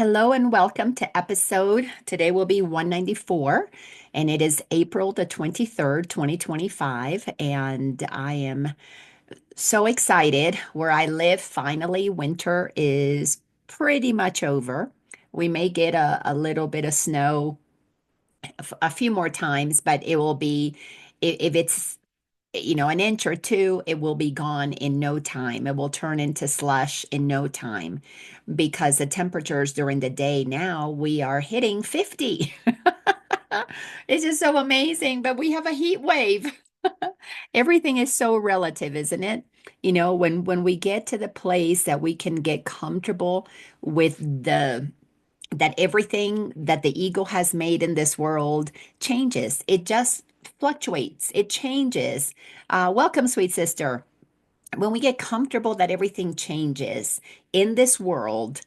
Hello and welcome to episode. Today will be 194, and it is April the 23rd, 2025. And I am so excited. Where I live, finally, winter is pretty much over. We may get a little bit of snow a few more times, but it will be, if it's an inch or two, it will be gone in no time. It will turn into slush in no time because the temperatures during the day now we are hitting 50. It's just so amazing, but we have a heat wave. Everything is so relative, isn't it? When we get to the place that we can get comfortable with the that everything that the ego has made in this world changes. It just fluctuates, it changes. Welcome, sweet sister. When we get comfortable that everything changes in this world,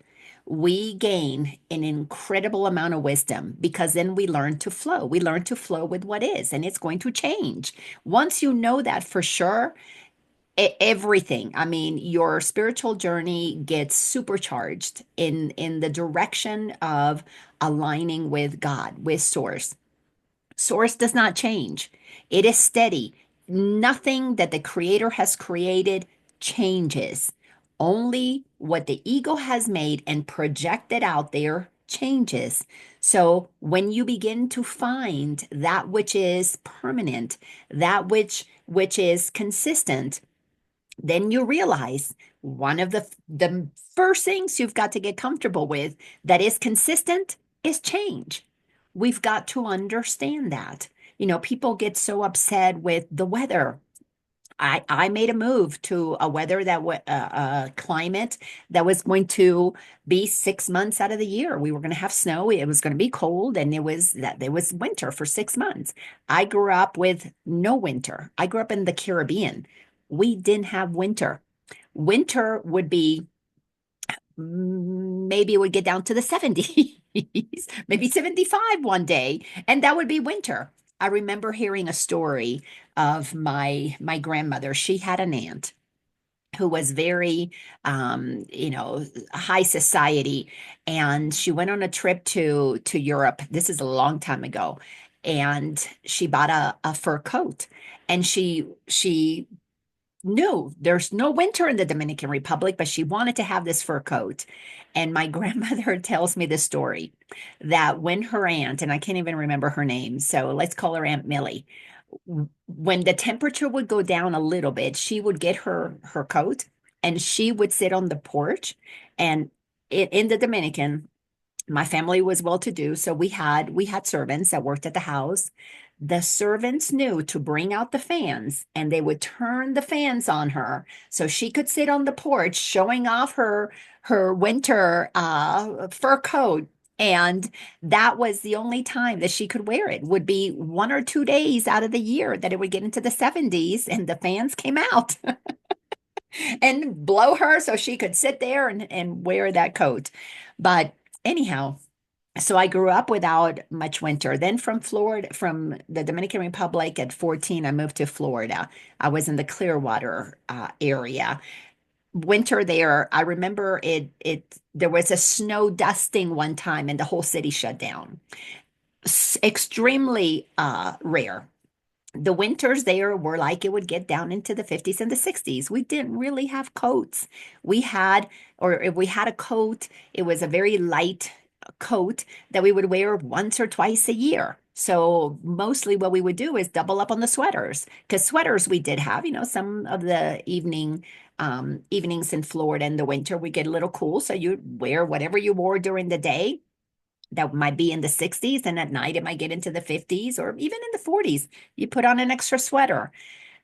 we gain an incredible amount of wisdom because then we learn to flow. We learn to flow with what is, and it's going to change. Once you know that for sure, everything, I mean, your spiritual journey gets supercharged in the direction of aligning with God, with source. Source does not change. It is steady. Nothing that the creator has created changes. Only what the ego has made and projected out there changes. So when you begin to find that which is permanent, that which is consistent, then you realize one of the first things you've got to get comfortable with that is consistent is change. We've got to understand that. People get so upset with the weather. I made a move to a weather a climate that was going to be 6 months out of the year. We were going to have snow. It was going to be cold, and it was winter for 6 months. I grew up with no winter. I grew up in the Caribbean. We didn't have winter. Winter would be maybe it would get down to the 70s, maybe 75 one day, and that would be winter. I remember hearing a story of my grandmother. She had an aunt who was very high society, and she went on a trip to Europe. This is a long time ago, and she bought a fur coat, and she knew there's no winter in the Dominican Republic, but she wanted to have this fur coat. And my grandmother tells me the story that when her aunt, and I can't even remember her name, so let's call her Aunt Millie, when the temperature would go down a little bit, she would get her coat and she would sit on the porch. And in the Dominican, my family was well to do, so we had servants that worked at the house. The servants knew to bring out the fans, and they would turn the fans on her so she could sit on the porch showing off her winter fur coat. And that was the only time that she could wear it, would be 1 or 2 days out of the year that it would get into the 70s and the fans came out and blow her so she could sit there and wear that coat. But anyhow, so I grew up without much winter. Then from the Dominican Republic at 14, I moved to Florida. I was in the Clearwater area. Winter there, I remember there was a snow dusting one time and the whole city shut down. Extremely rare. The winters there were like it would get down into the 50s and the 60s. We didn't really have coats. Or if we had a coat, it was a very light coat that we would wear once or twice a year. So mostly what we would do is double up on the sweaters because sweaters we did have, some of the evenings in Florida in the winter, we get a little cool. So you wear whatever you wore during the day that might be in the 60s, and at night it might get into the 50s or even in the 40s. You put on an extra sweater.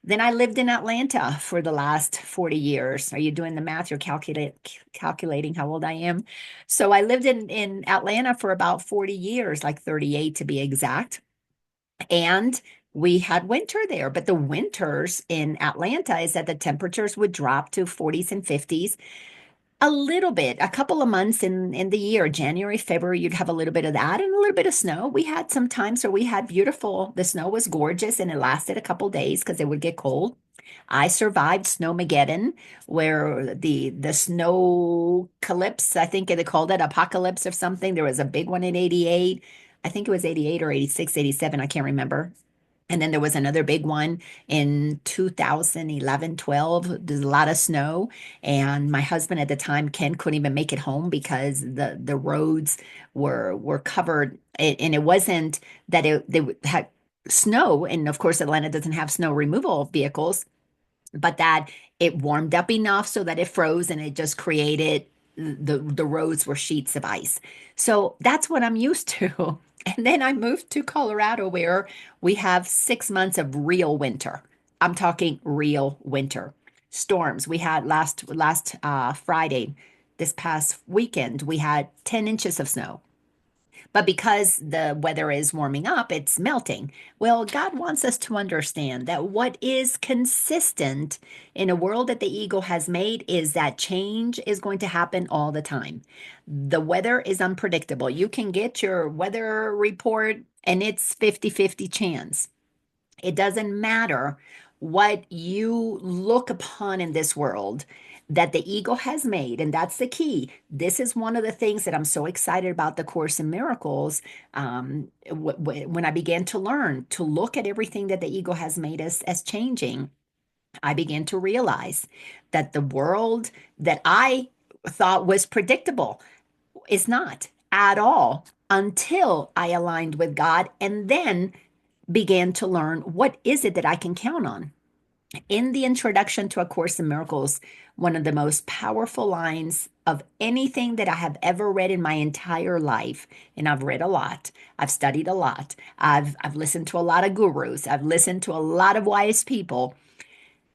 Then I lived in Atlanta for the last 40 years. Are you doing the math? You're calculating how old I am. So I lived in Atlanta for about 40 years, like 38 to be exact. And we had winter there, but the winters in Atlanta is that the temperatures would drop to 40s and 50s a little bit, a couple of months in the year, January, February, you'd have a little bit of that and a little bit of snow. We had some times where we had the snow was gorgeous and it lasted a couple days because it would get cold. I survived Snowmageddon, where the snow calypse, I think they called it apocalypse or something. There was a big one in 88. I think it was 88 or 86, 87. I can't remember. And then there was another big one in 2011, 12. There's a lot of snow. And my husband at the time, Ken, couldn't even make it home because the roads were covered. And it wasn't that they had snow. And of course, Atlanta doesn't have snow removal vehicles, but that it warmed up enough so that it froze and it just created the roads were sheets of ice. So that's what I'm used to. And then I moved to Colorado where we have 6 months of real winter. I'm talking real winter. Storms. We had last Friday, this past weekend, we had 10 inches of snow. But because the weather is warming up, it's melting. Well, God wants us to understand that what is consistent in a world that the ego has made is that change is going to happen all the time. The weather is unpredictable. You can get your weather report and it's 50-50 chance. It doesn't matter what you look upon in this world that the ego has made, and that's the key. This is one of the things that I'm so excited about the Course in Miracles. When I began to learn to look at everything that the ego has made as changing, I began to realize that the world that I thought was predictable is not at all until I aligned with God and then began to learn what is it that I can count on. In the introduction to A Course in Miracles, one of the most powerful lines of anything that I have ever read in my entire life, and I've read a lot, I've studied a lot, I've listened to a lot of gurus, I've listened to a lot of wise people.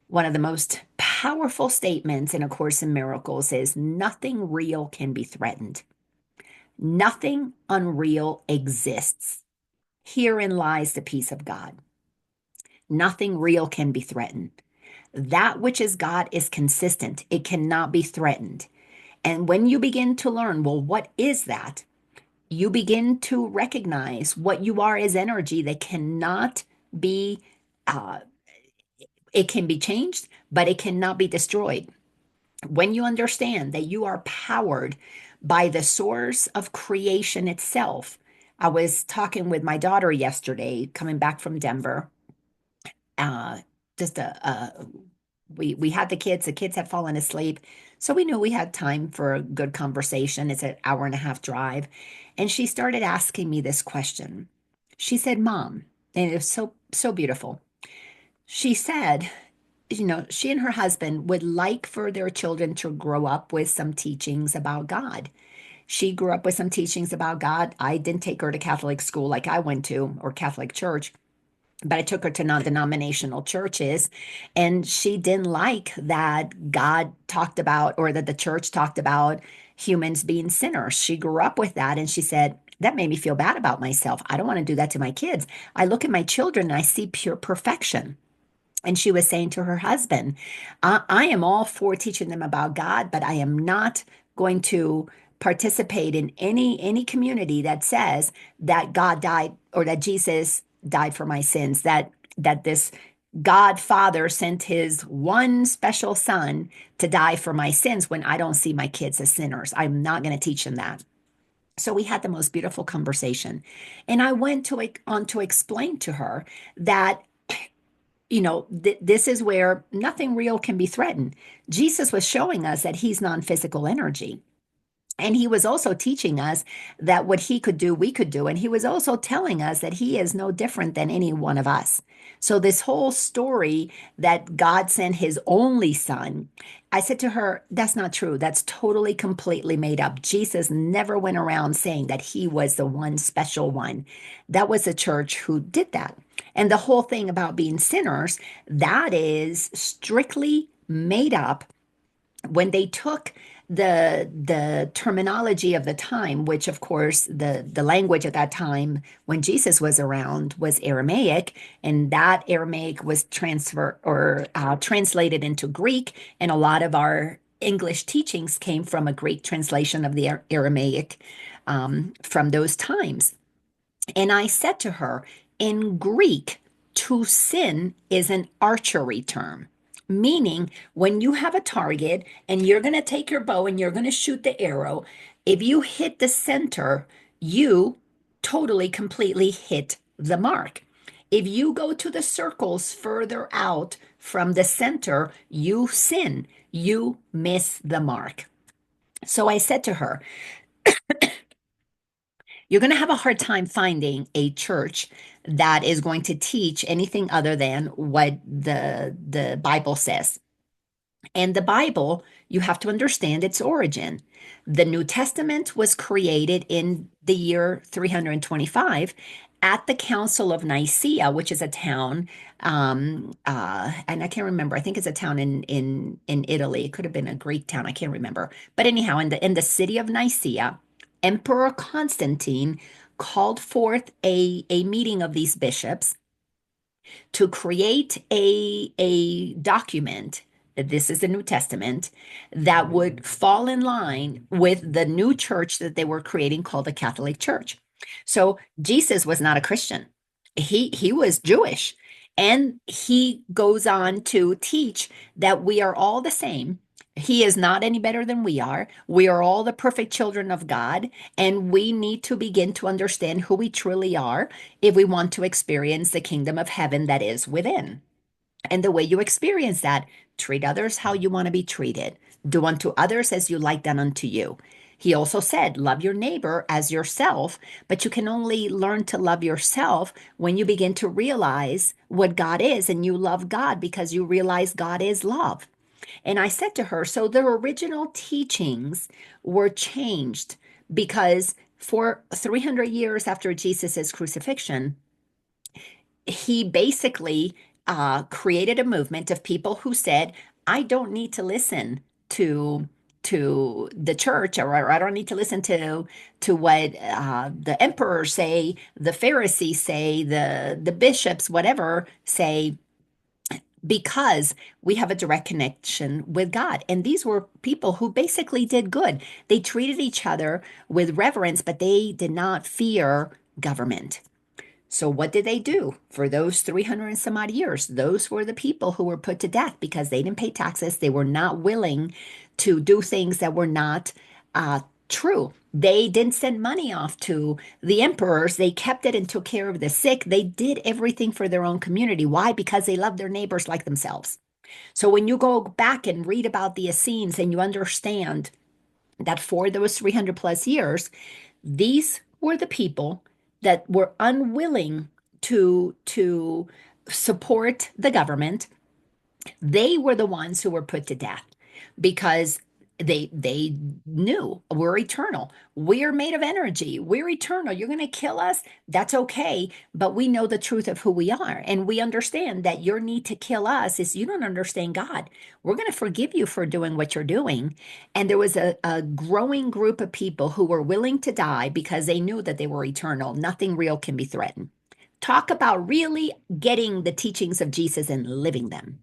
One of the most powerful statements in A Course in Miracles is nothing real can be threatened. Nothing unreal exists. Herein lies the peace of God. Nothing real can be threatened. That which is God is consistent, it cannot be threatened. And when you begin to learn, well, what is that? You begin to recognize what you are as energy that cannot be, uh, it can be changed, but it cannot be destroyed. When you understand that you are powered by the source of creation itself. I was talking with my daughter yesterday, coming back from Denver. Uh, just we had the kids had fallen asleep, so we knew we had time for a good conversation. It's an hour and a half drive, and she started asking me this question. She said, "Mom," and it was so beautiful. She said, she and her husband would like for their children to grow up with some teachings about God. She grew up with some teachings about God. I didn't take her to Catholic school like I went to, or Catholic church, but I took her to non-denominational churches, and she didn't like that God talked about, or that the church talked about humans being sinners. She grew up with that, and she said, that made me feel bad about myself. I don't want to do that to my kids. I look at my children and I see pure perfection. And she was saying to her husband, I am all for teaching them about God, but I am not going to participate in any community that says that God died, or that Jesus died for my sins, that this God Father sent his one special son to die for my sins when I don't see my kids as sinners. I'm not going to teach them that. So we had the most beautiful conversation. And I went on to explain to her that this is where nothing real can be threatened. Jesus was showing us that he's non-physical energy. And he was also teaching us that what he could do, we could do. And he was also telling us that he is no different than any one of us. So, this whole story that God sent his only son, I said to her, that's not true. That's totally, completely made up. Jesus never went around saying that he was the one special one. That was the church who did that. And the whole thing about being sinners, that is strictly made up when they took the terminology of the time, which of course the language at that time when Jesus was around was Aramaic, and that Aramaic was transfer or translated into Greek, and a lot of our English teachings came from a Greek translation of the Aramaic from those times. And I said to her, in Greek, to sin is an archery term. Meaning, when you have a target and you're going to take your bow and you're going to shoot the arrow, if you hit the center, you totally, completely hit the mark. If you go to the circles further out from the center, you sin, you miss the mark. So I said to her, you're going to have a hard time finding a church that is going to teach anything other than what the Bible says. And the Bible, you have to understand its origin. The New Testament was created in the year 325 at the Council of Nicaea, which is a town, and I can't remember. I think it's a town in Italy. It could have been a Greek town. I can't remember. But anyhow, in the city of Nicaea, Emperor Constantine called forth a meeting of these bishops to create a document, this is the New Testament, that would fall in line with the new church that they were creating called the Catholic Church. So Jesus was not a Christian. He was Jewish. And he goes on to teach that we are all the same. He is not any better than we are. We are all the perfect children of God, and we need to begin to understand who we truly are if we want to experience the kingdom of heaven that is within. And the way you experience that, treat others how you want to be treated. Do unto others as you like done unto you. He also said, love your neighbor as yourself, but you can only learn to love yourself when you begin to realize what God is and you love God because you realize God is love. And I said to her, so the original teachings were changed because for 300 years after Jesus' crucifixion, he basically created a movement of people who said, I don't need to listen to the church, or I don't need to listen to what the emperors say, the Pharisees say, the bishops, whatever say, because we have a direct connection with God. And these were people who basically did good. They treated each other with reverence, but they did not fear government. So what did they do for those 300 and some odd years? Those were the people who were put to death because they didn't pay taxes. They were not willing to do things that were not true. They didn't send money off to the emperors. They kept it and took care of the sick. They did everything for their own community. Why? Because they loved their neighbors like themselves. So when you go back and read about the Essenes and you understand that for those 300 plus years, these were the people that were unwilling to support the government. They were the ones who were put to death because they knew we're eternal. We're made of energy. We're eternal. You're going to kill us. That's okay. But we know the truth of who we are. And we understand that your need to kill us is you don't understand God. We're going to forgive you for doing what you're doing. And there was a growing group of people who were willing to die because they knew that they were eternal. Nothing real can be threatened. Talk about really getting the teachings of Jesus and living them.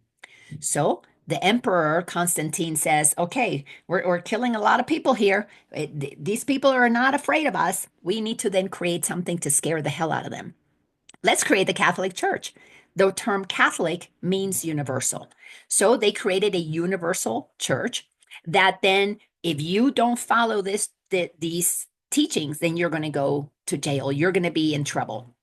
So the emperor Constantine says, okay, we're killing a lot of people here. These people are not afraid of us. We need to then create something to scare the hell out of them. Let's create the Catholic Church. The term Catholic means universal. So they created a universal church that then, if you don't follow these teachings, then you're going to go to jail. You're going to be in trouble.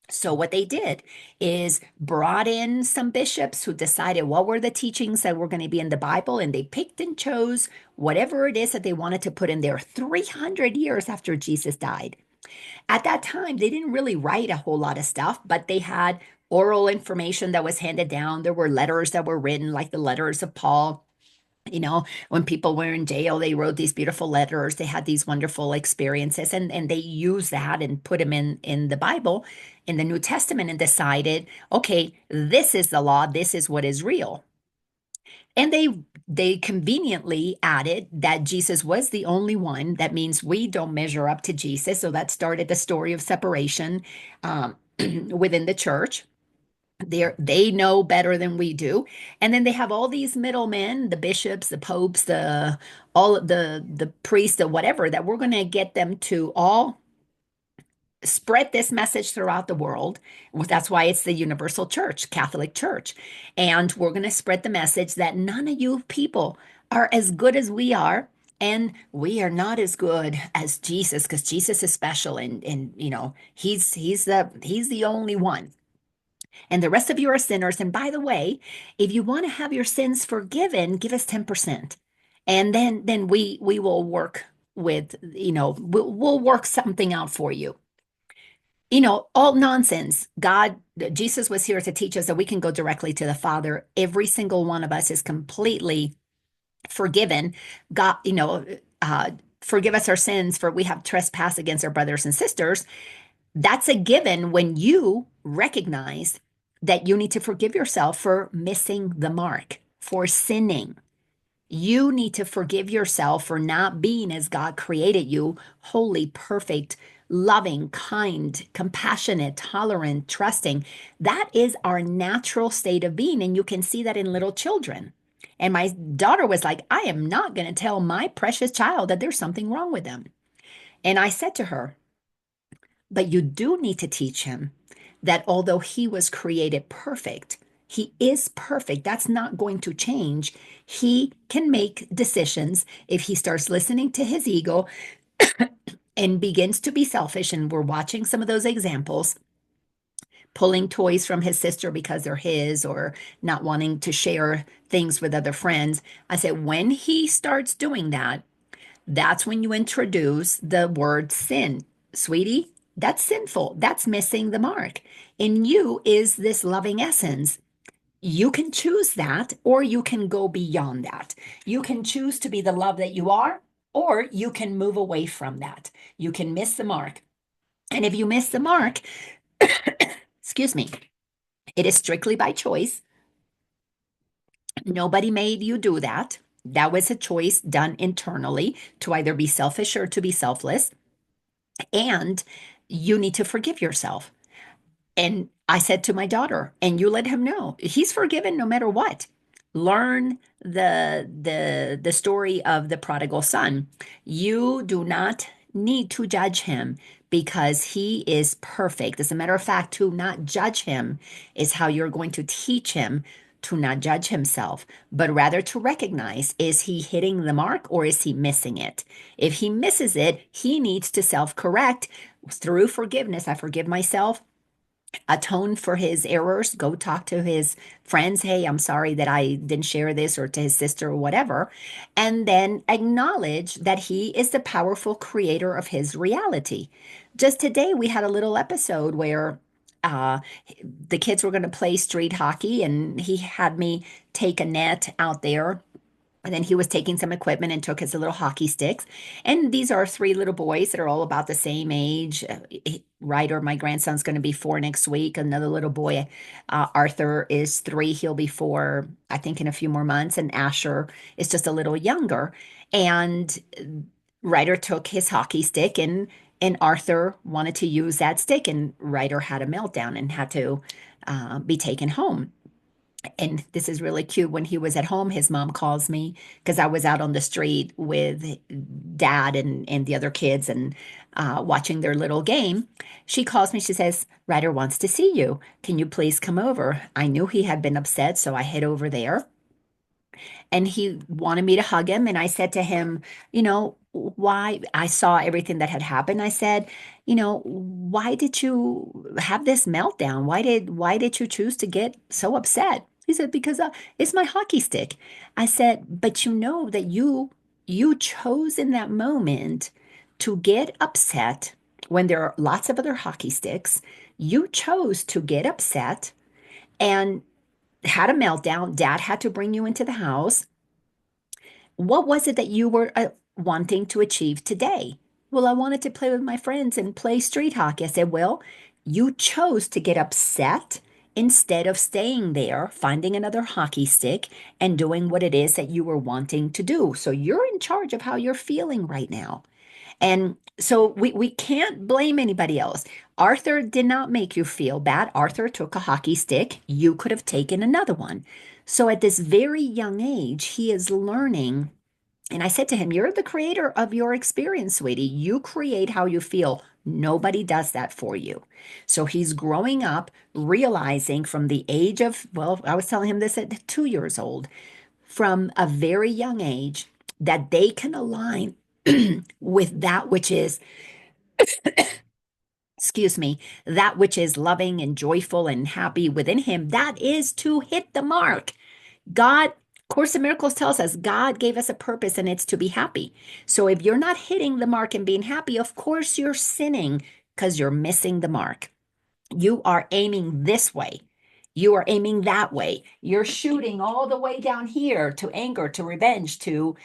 So what they did is brought in some bishops who decided what were the teachings that were going to be in the Bible, and they picked and chose whatever it is that they wanted to put in there 300 years after Jesus died. At that time, they didn't really write a whole lot of stuff, but they had oral information that was handed down. There were letters that were written, like the letters of Paul. When people were in jail, they wrote these beautiful letters. They had these wonderful experiences, and they used that and put them in the Bible, in the New Testament, and decided, okay, this is the law. This is what is real. And they conveniently added that Jesus was the only one. That means we don't measure up to Jesus. So that started the story of separation within the church. They know better than we do. And then they have all these middlemen, the bishops, the popes, the all of the priests, the whatever, that we're going to get them to all spread this message throughout the world. Well, that's why it's the Universal Church, Catholic Church. And we're going to spread the message that none of you people are as good as we are. And we are not as good as Jesus, because Jesus is special, and he's the only one. And the rest of you are sinners. And by the way, if you want to have your sins forgiven, give us 10%. And then we will work with, we'll work something out for you. All nonsense. Jesus was here to teach us that we can go directly to the Father. Every single one of us is completely forgiven. God, forgive us our sins, for we have trespassed against our brothers and sisters. That's a given when you recognize that you need to forgive yourself for missing the mark, for sinning. You need to forgive yourself for not being as God created you, holy, perfect, loving, kind, compassionate, tolerant, trusting. That is our natural state of being. And you can see that in little children. And my daughter was like, I am not going to tell my precious child that there's something wrong with them. And I said to her, but you do need to teach him that although he was created perfect, he is perfect. That's not going to change. He can make decisions if he starts listening to his ego and begins to be selfish. And we're watching some of those examples, pulling toys from his sister because they're his, or not wanting to share things with other friends. I said, when he starts doing that, that's when you introduce the word sin. Sweetie, that's sinful. That's missing the mark. In you is this loving essence. You can choose that, or you can go beyond that. You can choose to be the love that you are, or you can move away from that. You can miss the mark. And if you miss the mark, excuse me, it is strictly by choice. Nobody made you do that. That was a choice done internally to either be selfish or to be selfless. And you need to forgive yourself. And I said to my daughter, and you let him know he's forgiven no matter what. Learn the story of the prodigal son. You do not need to judge him because he is perfect. As a matter of fact, to not judge him is how you're going to teach him to not judge himself, but rather to recognize, is he hitting the mark or is he missing it? If he misses it, he needs to self-correct through forgiveness. I forgive myself, atone for his errors, go talk to his friends. Hey, I'm sorry that I didn't share this, or to his sister or whatever. And then acknowledge that he is the powerful creator of his reality. Just today, we had a little episode where uh, the kids were going to play street hockey, and he had me take a net out there, and then he was taking some equipment and took his little hockey sticks. And these are three little boys that are all about the same age. Ryder, my grandson's going to be 4 next week. Another little boy, Arthur, is 3. He'll be 4, I think, in a few more months. And Asher is just a little younger. And Ryder took his hockey stick, and Arthur wanted to use that stick. And Ryder had a meltdown and had to be taken home. And this is really cute. When he was at home, his mom calls me because I was out on the street with dad and the other kids, and watching their little game. She calls me. She says, Ryder wants to see you. Can you please come over? I knew he had been upset, so I head over there, and he wanted me to hug him. And I said to him, why? I saw everything that had happened. I said, why did you have this meltdown? Why did you choose to get so upset? He said, because it's my hockey stick. I said, but you know that you chose in that moment to get upset when there are lots of other hockey sticks. You chose to get upset and had a meltdown. Dad had to bring you into the house. What was it that you were wanting to achieve today? Well, I wanted to play with my friends and play street hockey. I said, well, you chose to get upset instead of staying there, finding another hockey stick, and doing what it is that you were wanting to do. So you're in charge of how you're feeling right now. And so we can't blame anybody else. Arthur did not make you feel bad. Arthur took a hockey stick. You could have taken another one. So at this very young age, he is learning And I said to him, "You're the creator of your experience, sweetie. You create how you feel. Nobody does that for you." So he's growing up, realizing from the age of, well, I was telling him this at 2 years old, from a very young age, that they can align with that which is, excuse me, that which is loving and joyful and happy within him. That is to hit the mark. God, Course in Miracles tells us God gave us a purpose and it's to be happy. So if you're not hitting the mark and being happy, of course you're sinning because you're missing the mark. You are aiming this way. You are aiming that way. You're shooting all the way down here to anger, to revenge, to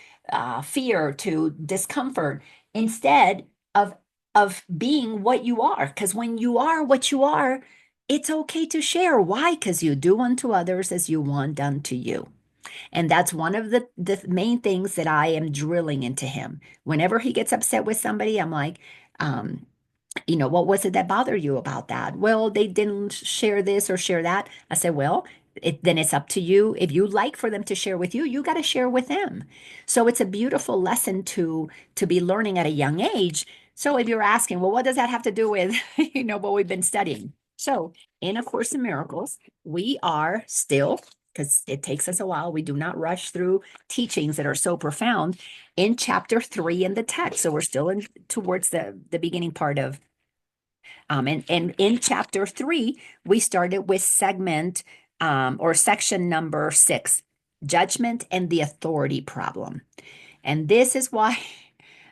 fear, to discomfort, instead of being what you are. Because when you are what you are, it's okay to share. Why? Because you do unto others as you want done to you. And that's one of the main things that I am drilling into him. Whenever he gets upset with somebody, I'm like, um, what was it that bothered you about that? Well, they didn't share this or share that. I said, well, then it's up to you. If you like for them to share with you, you got to share with them. So it's a beautiful lesson to be learning at a young age. So if you're asking, well, what does that have to do with, what we've been studying? So in A Course in Miracles, we are still, because it takes us a while, we do not rush through teachings that are so profound, in chapter 3 in the text. So we're still in towards the beginning part of and in chapter 3, we started with segment or section number 6, judgment and the authority problem. And this is why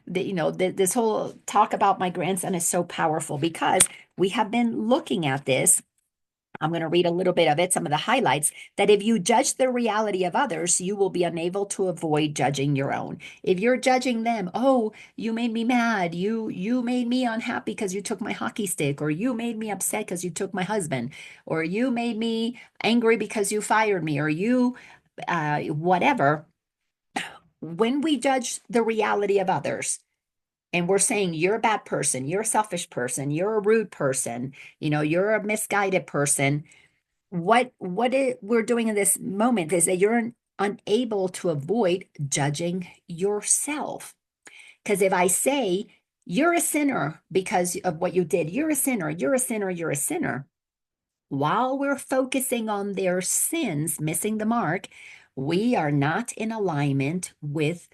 this whole talk about my grandson is so powerful, because we have been looking at this. I'm going to read a little bit of it, some of the highlights, that if you judge the reality of others, you will be unable to avoid judging your own. If you're judging them, oh, you made me mad. You made me unhappy because you took my hockey stick, or you made me upset because you took my husband, or you made me angry because you fired me, or you whatever. When we judge the reality of others, and we're saying you're a bad person, you're a selfish person, you're a rude person, you're a misguided person, we're doing in this moment is that you're unable to avoid judging yourself. Because if I say you're a sinner because of what you did, you're a sinner, you're a sinner, you're a sinner, while we're focusing on their sins, missing the mark, we are not in alignment with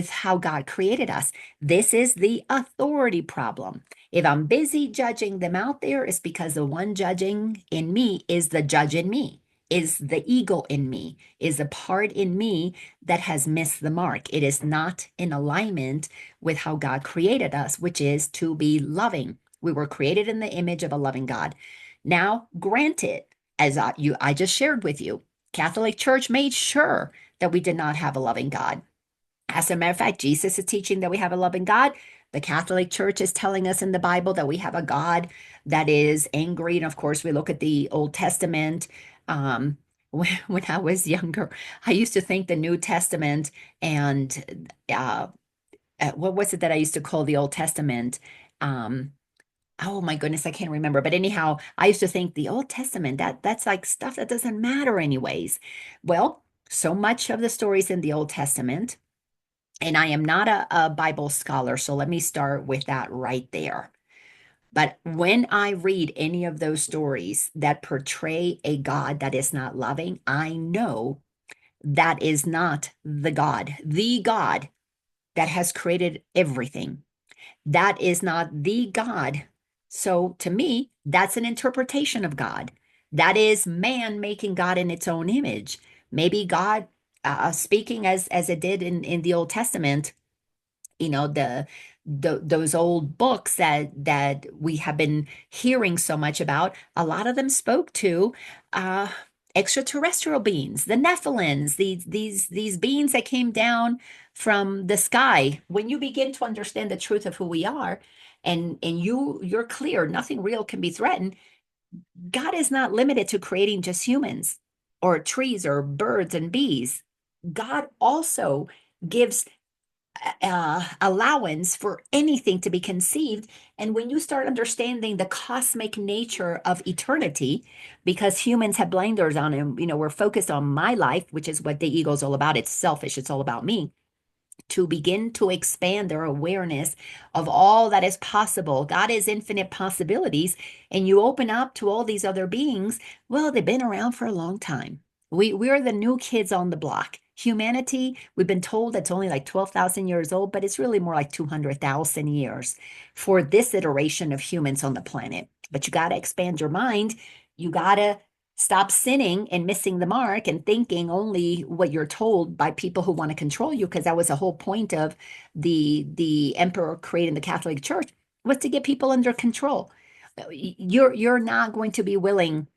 how God created us. This is the authority problem. If I'm busy judging them out there, it's because the one judging in me is the judge in me, is the ego in me, is the part in me that has missed the mark. It is not in alignment with how God created us, which is to be loving. We were created in the image of a loving God. Now, granted, as I just shared with you, Catholic Church made sure that we did not have a loving God. As a matter of fact, Jesus is teaching that we have a loving God. The Catholic Church is telling us in the Bible that we have a God that is angry. And of course, we look at the Old Testament. When I was younger, I used to think the New Testament and what was it that I used to call the Old Testament? Um, Oh my goodness, I can't remember. But anyhow, I used to think the Old Testament, that's like stuff that doesn't matter anyways. Well, so much of the stories in the Old Testament, and I am not a Bible scholar, so let me start with that right there. But when I read any of those stories that portray a God that is not loving, I know that is not the God that has created everything. That is not the God. So to me, that's an interpretation of God. That is man making God in its own image. Maybe God speaking as it did in the Old Testament, those old books that we have been hearing so much about, a lot of them spoke to uh extraterrestrial beings, the Nephilims, these beings that came down from the sky. When you begin to understand the truth of who we are, and you're clear, nothing real can be threatened. God is not limited to creating just humans or trees or birds and bees. God also gives allowance for anything to be conceived. And when you start understanding the cosmic nature of eternity, because humans have blinders on, and we're focused on my life, which is what the ego is all about. It's selfish. It's all about me. to begin to expand their awareness of all that is possible. God is infinite possibilities, and you open up to all these other beings. Well, they've been around for a long time. We're the new kids on the block. Humanity, we've been told it's only like 12,000 years old, but it's really more like 200,000 years for this iteration of humans on the planet. But you got to expand your mind. You got to stop sinning and missing the mark and thinking only what you're told by people who want to control you, because that was the whole point of the emperor creating the Catholic Church, was to get people under control. You're not going to be willing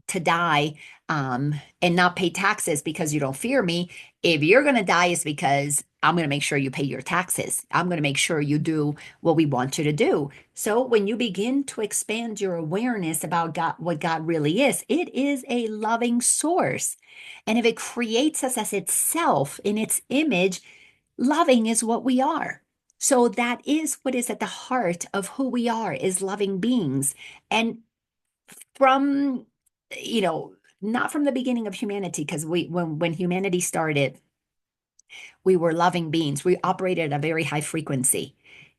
to die and not pay taxes because you don't fear me. If you're going to die, is because I'm going to make sure you pay your taxes. I'm going to make sure you do what we want you to do. So when you begin to expand your awareness about God, what God really is, it is a loving source. And if it creates us as itself in its image, loving is what we are. So that is what is at the heart of who we are, is loving beings. And from, you know, not from the beginning of humanity, because when humanity started, we were loving beings. We operated at a very high frequency.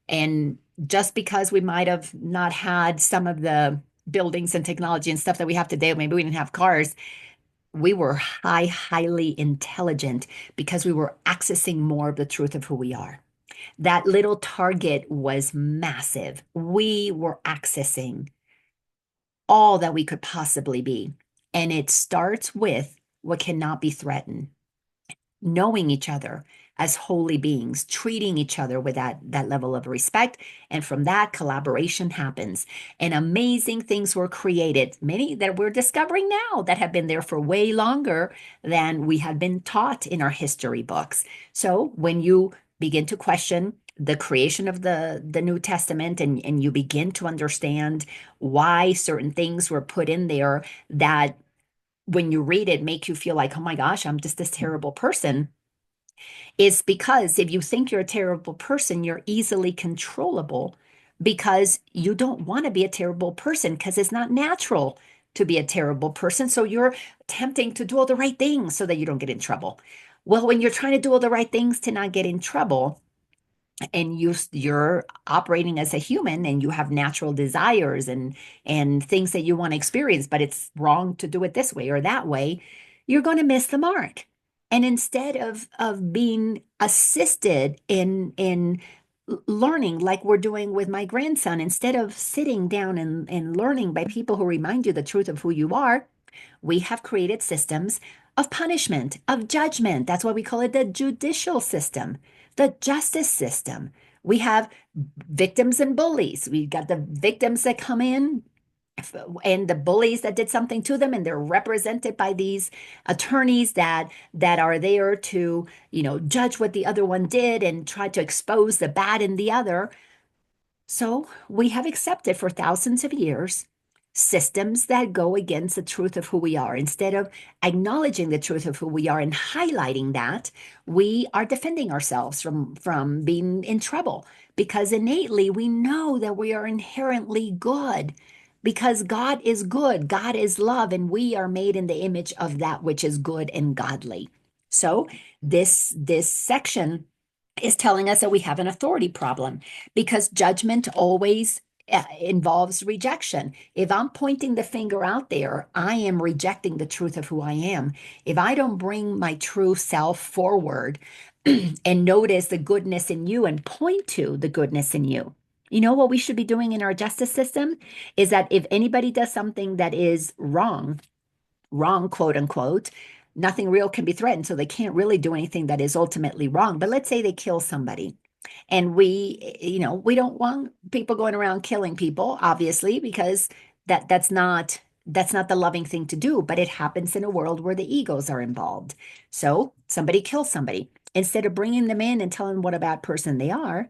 And just because we might have not had some of the buildings and technology and stuff that we have today, maybe we didn't have cars, we were highly intelligent because we were accessing more of the truth of who we are. That little target was massive. We were accessing all that we could possibly be. And it starts with what cannot be threatened, knowing each other as holy beings, treating each other with that level of respect. And from that, collaboration happens. And amazing things were created, many that we're discovering now that have been there for way longer than we had been taught in our history books. So when you begin to question the creation of the New Testament, and you begin to understand why certain things were put in there that when you read it make you feel like, oh my gosh, I'm just this terrible person, is because if you think you're a terrible person, you're easily controllable, because you don't want to be a terrible person, because it's not natural to be a terrible person. So you're attempting to do all the right things so that you don't get in trouble. Well, when you're trying to do all the right things to not get in trouble, and you're operating as a human, and you have natural desires and things that you want to experience, but it's wrong to do it this way or that way, you're going to miss the mark. And instead of being assisted in learning, like we're doing with my grandson, instead of sitting down and learning by people who remind you the truth of who you are, we have created systems of punishment, of judgment. That's why we call it the judicial system, the justice system. We have victims and bullies. We've got the victims that come in and the bullies that did something to them, and they're represented by these attorneys that are there to, judge what the other one did and try to expose the bad in the other. So we have accepted for thousands of years systems that go against the truth of who we are. Instead of acknowledging the truth of who we are and highlighting that, we are defending ourselves from being in trouble, because innately we know that we are inherently good, because God is good, God is love, and we are made in the image of that which is good and godly. So this section is telling us that we have an authority problem, because judgment always involves rejection. If I'm pointing the finger out there, I am rejecting the truth of who I am. If I don't bring my true self forward and notice the goodness in you and point to the goodness in you, you know what we should be doing in our justice system is that if anybody does something that is wrong, quote unquote, nothing real can be threatened. So they can't really do anything that is ultimately wrong. But let's say they kill somebody. And we don't want people going around killing people, obviously, because that's not the loving thing to do. But it happens in a world where the egos are involved. So somebody kills somebody. Instead of bringing them in and telling them what a bad person they are,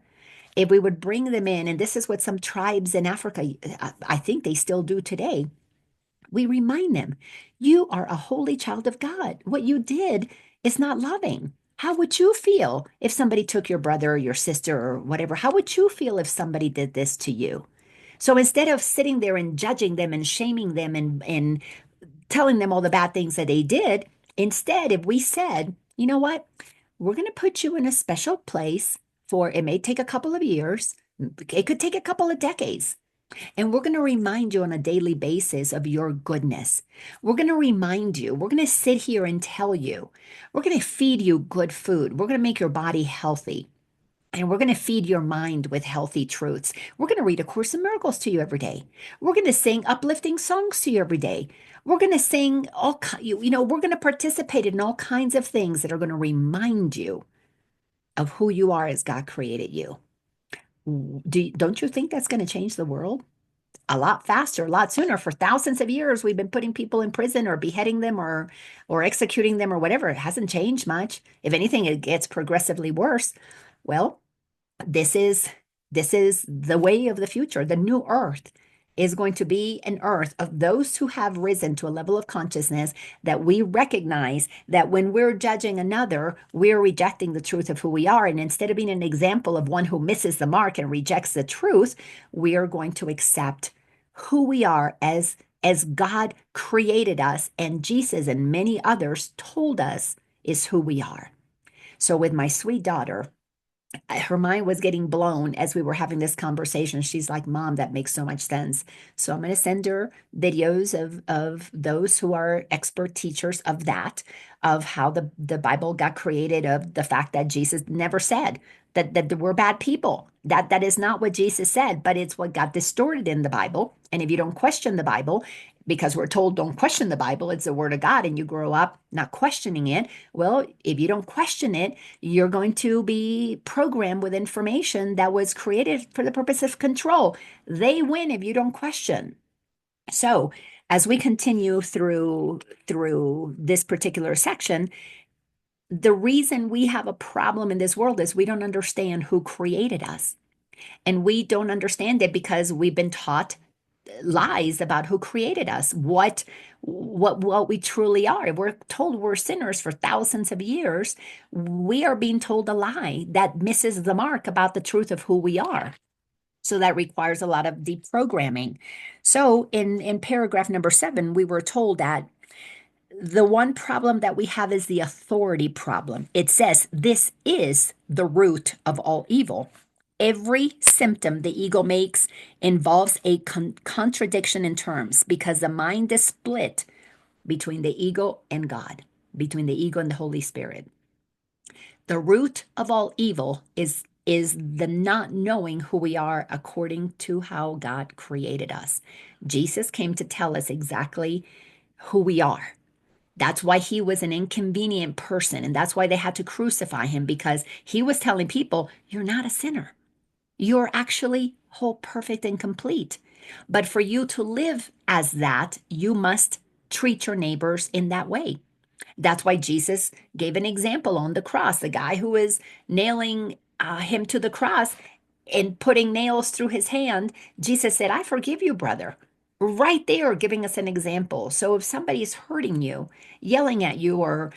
if we would bring them in, and this is what some tribes in Africa, I think they still do today, we remind them, you are a holy child of God. What you did is not loving. How would you feel if somebody took your brother or your sister or whatever? How would you feel if somebody did this to you? So instead of sitting there and judging them and shaming them and telling them all the bad things that they did, instead, if we said, you know what? we're going to put you in a special place for it may take a couple of years, it could take a couple of decades. And we're going to remind you on a daily basis of your goodness. We're going to remind you, we're going to sit here and tell you, we're going to feed you good food. We're going to make your body healthy. And we're going to feed your mind with healthy truths. We're going to read A Course in Miracles to you every day. We're going to sing uplifting songs to you every day. We're going to sing we're going to participate in all kinds of things that are going to remind you of who you are as God created you. Don't you think that's going to change the world? A lot faster, a lot sooner. For thousands of years, we've been putting people in prison or beheading them or executing them or whatever. It hasn't changed much. If anything, it gets progressively worse. Well, this is this is the way of the future. The new earth is going to be an earth of those who have risen to a level of consciousness that we recognize that when we're judging another, we're rejecting the truth of who we are. And instead of being an example of one who misses the mark and rejects the truth, we are going to accept who we are as God created us and Jesus and many others told us is who we are. So with my sweet daughter, her mind was getting blown as we were having this conversation. She's like, Mom, that makes so much sense. So I'm going to send her videos of those who are expert teachers of that, of how the Bible got created, of the fact that Jesus never said that we're bad people. That is not what Jesus said, but it's what got distorted in the Bible. And if you don't question the Bible, because we're told don't question the Bible, it's the word of God, and you grow up not questioning it. Well, if you don't question it, you're going to be programmed with information that was created for the purpose of control. They win if you don't question. So, as we continue through this particular section, the reason we have a problem in this world is we don't understand who created us. And we don't understand it because we've been taught lies about who created us, what we truly are. If we're told we're sinners for thousands of years, we are being told a lie that misses the mark about the truth of who we are. So that requires a lot of deprogramming. So in paragraph number 7, we were told that the one problem that we have is the authority problem. It says this is the root of all evil. Every symptom the ego makes involves a contradiction in terms because the mind is split between the ego and God, between the ego and the Holy Spirit. The root of all evil is the not knowing who we are according to how God created us. Jesus came to tell us exactly who we are. That's why he was an inconvenient person. And that's why they had to crucify him, because he was telling people, you're not a sinner. You're actually whole, perfect, and complete. But for you to live as that, you must treat your neighbors in that way. That's why Jesus gave an example on the cross. The guy who was nailing him to the cross and putting nails through his hand, Jesus said, I forgive you, brother. Right there, giving us an example. So if somebody's hurting you, yelling at you, or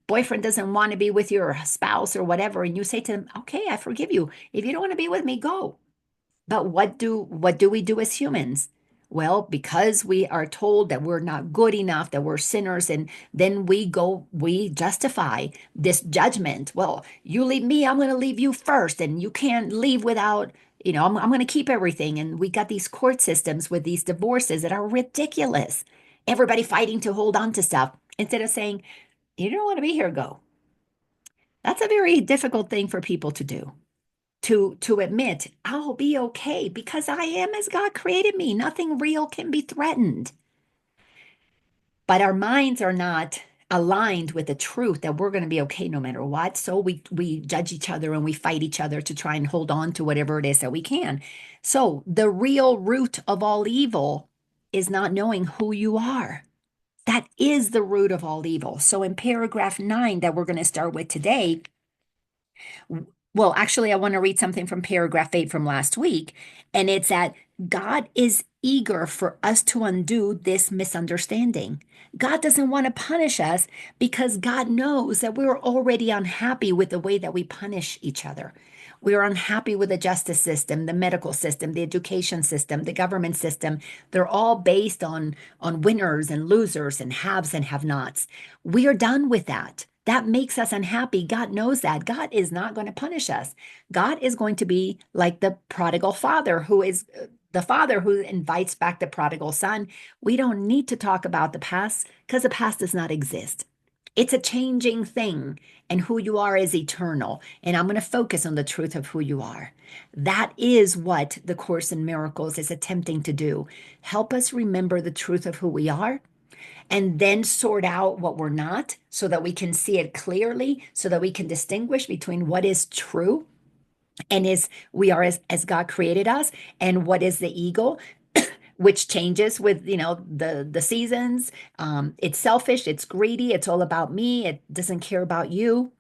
boyfriend doesn't want to be with your spouse or whatever, and you say to them, okay, I forgive you. If you don't want to be with me, go. But what do we do as humans? Well, because we are told that we're not good enough, that we're sinners, and then we justify this judgment. Well, you leave me, I'm going to leave you first, and you can't leave without, I'm going to keep everything. And we got these court systems with these divorces that are ridiculous. Everybody fighting to hold on to stuff instead of saying, you don't want to be here, go. That's a very difficult thing for people to do, to admit, I'll be okay because I am as God created me. Nothing real can be threatened. But our minds are not aligned with the truth that we're going to be okay no matter what. So we judge each other and we fight each other to try and hold on to whatever it is that we can. So the real root of all evil is not knowing who you are. That is the root of all evil. So in paragraph 9 that we're going to start with today, well, actually, I want to read something from paragraph 8 from last week. And it's that God is eager for us to undo this misunderstanding. God doesn't want to punish us because God knows that we're already unhappy with the way that we punish each other. We're unhappy with the justice system, the medical system, the education system, the government system. They're all based on winners and losers and haves and have-nots. We are done with that. That makes us unhappy. God knows that. God is not going to punish us. God is going to be like the prodigal father, who is the father who invites back the prodigal son. We don't need to talk about the past because the past does not exist. It's a changing thing, and who you are is eternal. And I'm going to focus on the truth of who you are. That is what the Course in Miracles is attempting to do. Help us remember the truth of who we are and then sort out what we're not so that we can see it clearly, so that we can distinguish between what is true and is we are as God created us, and what is the ego, which changes with the seasons. It's selfish, it's greedy, it's all about me, it doesn't care about you.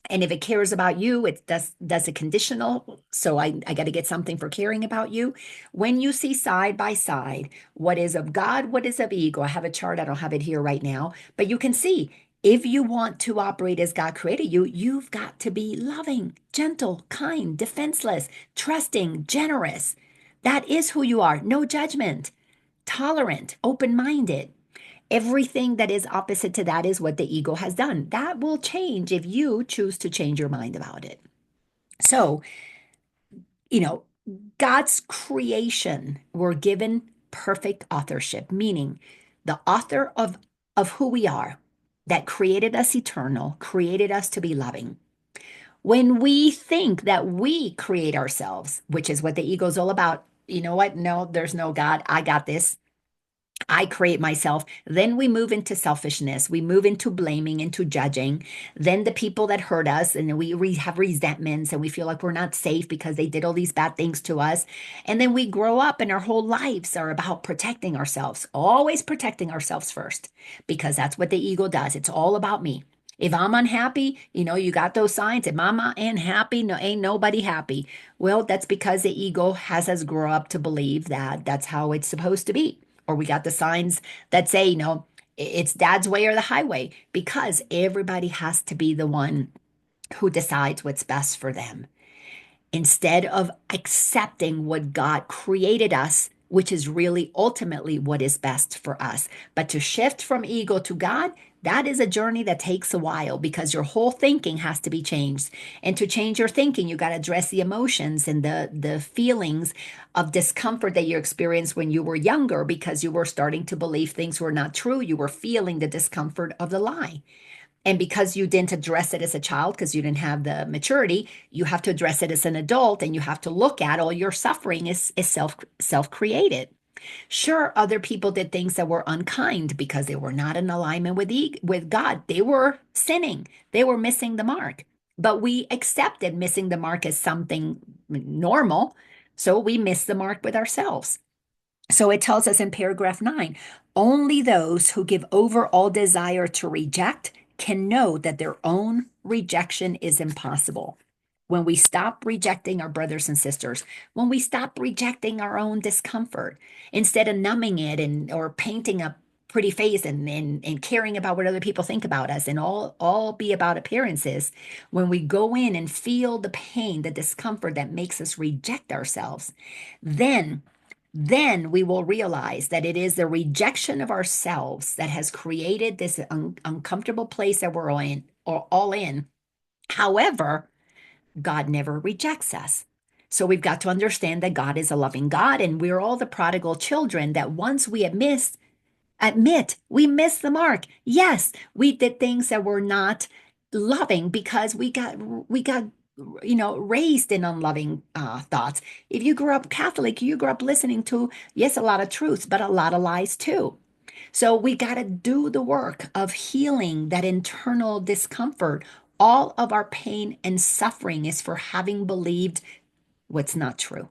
And if it cares about you, it does a conditional. So I got to get something for caring about you. When you see side by side what is of God, what is of ego. I have a chart, I don't have it here right now, but you can see if you want to operate as God created you, you've got to be loving, gentle, kind, defenseless, trusting, generous. That is who you are. No judgment, tolerant, open-minded. Everything that is opposite to that is what the ego has done. That will change if you choose to change your mind about it. So, you know, God's creation were given perfect authorship, meaning the author of who we are, that created us eternal, created us to be loving. When we think that we create ourselves, which is what the ego is all about, you know what? No, there's no God. I got this. I create myself. Then we move into selfishness. We move into blaming, into judging. Then the people that hurt us, and have resentments, and we feel like we're not safe because they did all these bad things to us. And then we grow up, and our whole lives are about protecting ourselves, always protecting ourselves first, because that's what the ego does. It's all about me. If I'm unhappy, you got those signs. If I'm unhappy, no, ain't nobody happy. Well, that's because the ego has us grow up to believe that that's how it's supposed to be. Or we got the signs that say, it's dad's way or the highway, because everybody has to be the one who decides what's best for them instead of accepting what God created us, which is really ultimately what is best for us. But to shift from ego to God, that is a journey that takes a while because your whole thinking has to be changed. And to change your thinking, you got to address the emotions and the feelings of discomfort that you experienced when you were younger because you were starting to believe things were not true. You were feeling the discomfort of the lie. And because you didn't address it as a child, because you didn't have the maturity, you have to address it as an adult, and you have to look at all your suffering is self created. Sure, other people did things that were unkind because they were not in alignment with God. They were sinning. They were missing the mark. But we accepted missing the mark as something normal, so we missed the mark with ourselves. So it tells us in paragraph 9, only those who give over all desire to reject can know that their own rejection is impossible. When we stop rejecting our brothers and sisters, when we stop rejecting our own discomfort, instead of numbing it or painting a pretty face and caring about what other people think about us and all be about appearances, when we go in and feel the pain, the discomfort that makes us reject ourselves, then we will realize that it is the rejection of ourselves that has created this uncomfortable place that we're in or all in. However, God never rejects us. So we've got to understand that God is a loving God, and we're all the prodigal children that once we admit we missed the mark. Yes, we did things that were not loving because we got raised in unloving thoughts. If you grew up Catholic, you grew up listening to, yes, a lot of truths, but a lot of lies too. So we got to do the work of healing that internal discomfort. All of our pain and suffering is for having believed what's not true.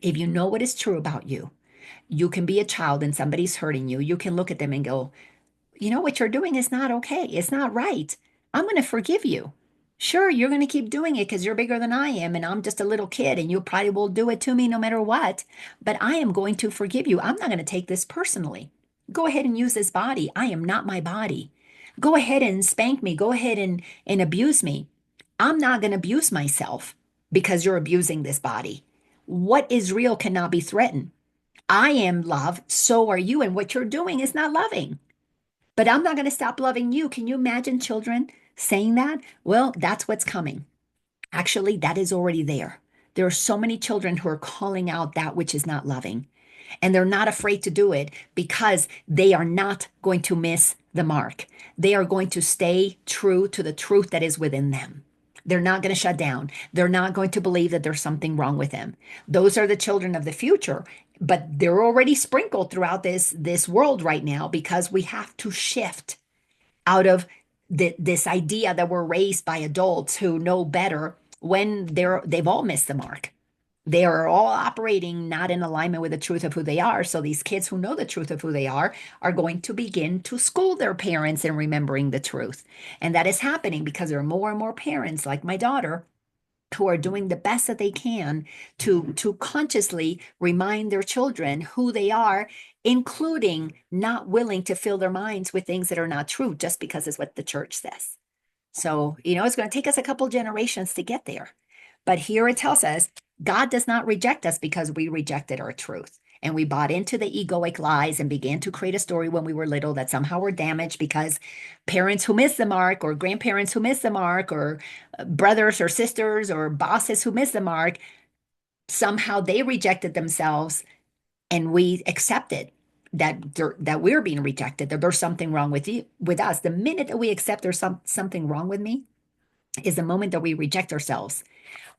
If you know what is true about you, you can be a child and somebody's hurting you. You can look at them and go, what you're doing is not okay. It's not right. I'm going to forgive you. Sure, you're going to keep doing it because you're bigger than I am, and I'm just a little kid, and you probably will do it to me no matter what. But I am going to forgive you. I'm not going to take this personally. Go ahead and use this body. I am not my body. Go ahead and spank me. Go ahead and abuse me. I'm not going to abuse myself because you're abusing this body. What is real cannot be threatened. I am love, so are you, and what you're doing is not loving. but I'm not going to stop loving you. Can you imagine children saying that? Well, that's what's coming. Actually, that is already there. There are so many children who are calling out that which is not loving, and they're not afraid to do it because they are not going to miss the mark. They are going to stay true to the truth that is within them. They're not going to shut down. They're not going to believe that there's something wrong with them. Those are the children of the future, but they're already sprinkled throughout this world right now because we have to shift out of this idea that we're raised by adults who know better when they've all missed the mark. They are all operating not in alignment with the truth of who they are. So these kids who know the truth of who they are going to begin to school their parents in remembering the truth. And that is happening because there are more and more parents like my daughter who are doing the best that they can to consciously remind their children who they are, including not willing to fill their minds with things that are not true just because it's what the church says. So, it's going to take us a couple generations to get there. But here it tells us God does not reject us because we rejected our truth. And we bought into the egoic lies and began to create a story when we were little that somehow we're damaged because parents who miss the mark, or grandparents who miss the mark, or brothers or sisters or bosses who miss the mark, somehow they rejected themselves and we accepted that we're being rejected, that there's something wrong with us. The minute that we accept there's something wrong with me is the moment that we reject ourselves.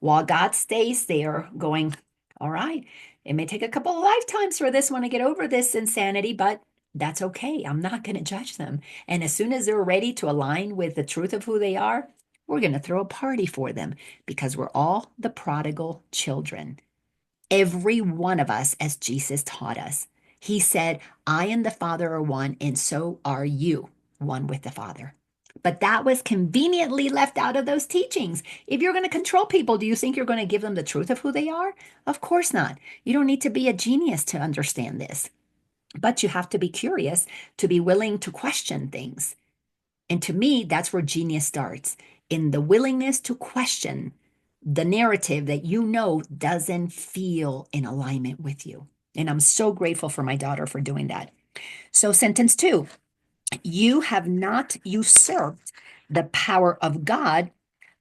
While God stays there going, all right, it may take a couple of lifetimes for this one to get over this insanity, but that's okay. I'm not going to judge them. And as soon as they're ready to align with the truth of who they are, we're going to throw a party for them because we're all the prodigal children. Every one of us, as Jesus taught us. He said, I and the Father are one, and so are you, one with the Father. But that was conveniently left out of those teachings. If you're going to control people, do you think you're going to give them the truth of who they are? Of course not. You don't need to be a genius to understand this, but you have to be curious, to be willing to question things. And to me, that's where genius starts, in the willingness to question the narrative that doesn't feel in alignment with you. And I'm so grateful for my daughter for doing that. So, sentence two, you have not usurped the power of God,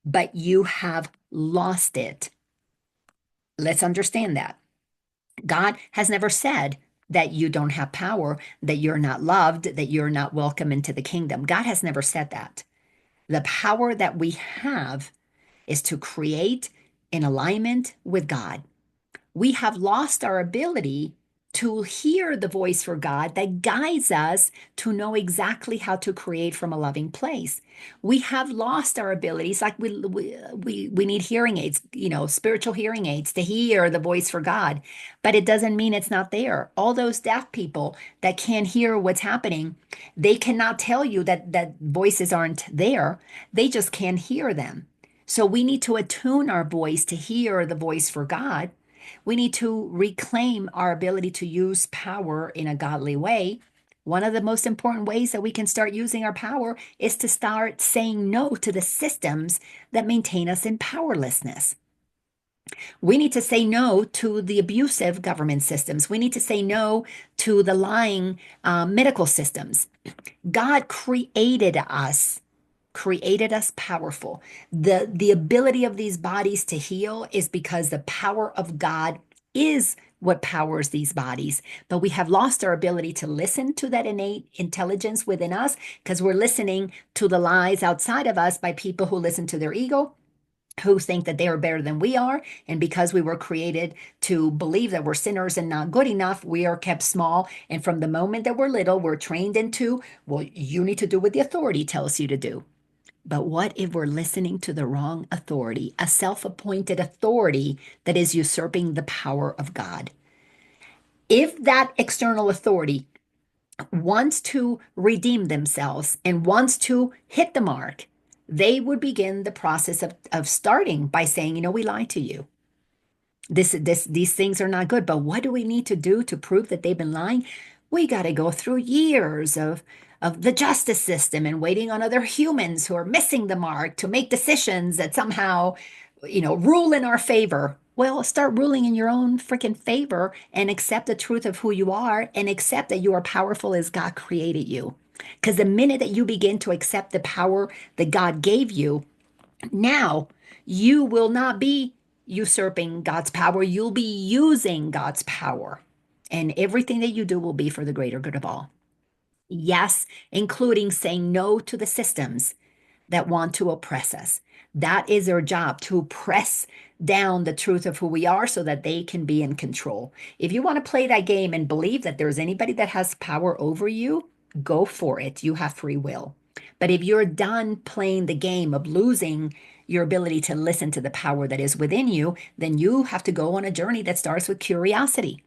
but you have lost it. Let's understand that. God has never said that you don't have power, that you're not loved, that you're not welcome into the kingdom. God has never said that. The power that we have is to create in alignment with God. We have lost our ability to hear the voice for God that guides us to know exactly how to create from a loving place. We have lost our abilities, like we need hearing aids, spiritual hearing aids to hear the voice for God, but it doesn't mean it's not there. All those deaf people that can't hear what's happening, they cannot tell you that voices aren't there. They just can't hear them. So we need to attune our voice to hear the voice for God. We need to reclaim our ability to use power in a godly way. One of the most important ways that we can start using our power is to start saying no to the systems that maintain us in powerlessness. We need to say no to the abusive government systems. We need to say no to the lying medical systems. God created us powerful. The ability of these bodies to heal is because the power of God is what powers these bodies. But we have lost our ability to listen to that innate intelligence within us because we're listening to the lies outside of us by people who listen to their ego, who think that they are better than we are. And because we were created to believe that we're sinners and not good enough, we are kept small. And from the moment that we're little, we're trained into, well, you need to do what the authority tells you to do. But what if we're listening to the wrong authority, a self appointed authority that is usurping the power of God? If that external authority wants to redeem themselves and wants to hit the mark, they would begin the process of starting by saying, we lied to you. These things are not good. But what do we need to do to prove that they've been lying? We got to go through years of the justice system and waiting on other humans who are missing the mark to make decisions that somehow, rule in our favor. Well, start ruling in your own freaking favor and accept the truth of who you are and accept that you are powerful as God created you. Because the minute that you begin to accept the power that God gave you, now you will not be usurping God's power. You'll be using God's power. And everything that you do will be for the greater good of all. Yes, including saying no to the systems that want to oppress us. That is their job, to press down the truth of who we are so that they can be in control. If you want to play that game and believe that there's anybody that has power over you, go for it. You have free will. But if you're done playing the game of losing your ability to listen to the power that is within you, then you have to go on a journey that starts with curiosity,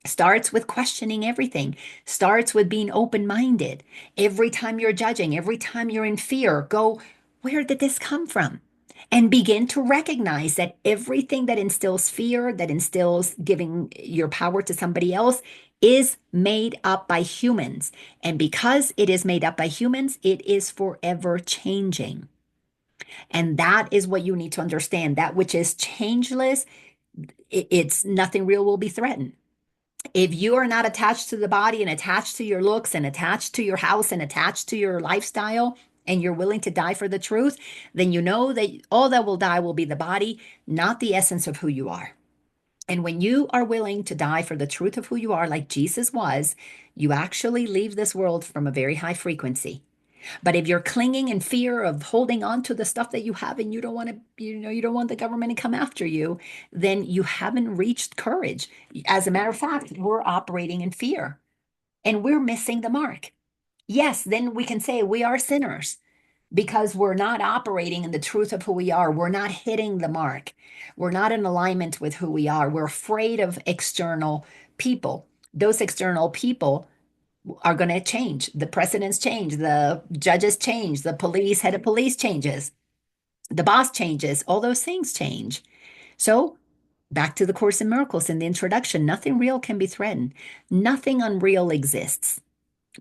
starts with questioning everything, starts with being open minded. Every time you're judging, every time you're in fear, go, where did this come from? And begin to recognize that everything that instills fear, that instills giving your power to somebody else, is made up by humans. And because it is made up by humans, it is forever changing. And that is what you need to understand. That which is changeless, it's nothing real will be threatened. If you are not attached to the body and attached to your looks and attached to your house and attached to your lifestyle, and you're willing to die for the truth, then you know that all that will die will be the body, not the essence of who you are. And when you are willing to die for the truth of who you are, like Jesus was, you actually leave this world from a very high frequency. But if you're clinging in fear of holding on to the stuff that you have and you don't want to, you don't want the government to come after you, then you haven't reached courage. As a matter of fact, we're operating in fear and we're missing the mark. Yes, then we can say we are sinners because we're not operating in the truth of who we are. We're not hitting the mark. We're not in alignment with who we are. We're afraid of external people. Those external people are going to change. The precedents change, the judges change, the police, head of police changes, the boss changes, all those things change. So, back to the Course in Miracles in the introduction, nothing real can be threatened, nothing unreal exists.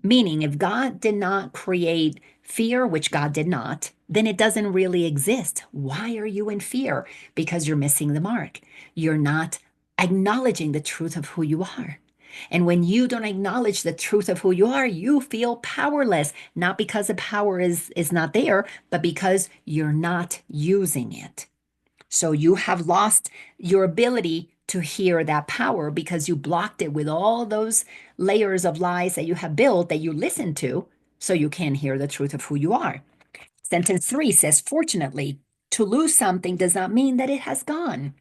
Meaning, if God did not create fear, which God did not, then it doesn't really exist. Why are you in fear? Because you're missing the mark. You're not acknowledging the truth of who you are. And when you don't acknowledge the truth of who you are, you feel powerless, not because the power is not there, but because you're not using it. So you have lost your ability to hear that power because you blocked it with all those layers of lies that you have built that you listen to, so you can't hear the truth of who you are. Sentence 3 says, fortunately, to lose something does not mean that it has gone.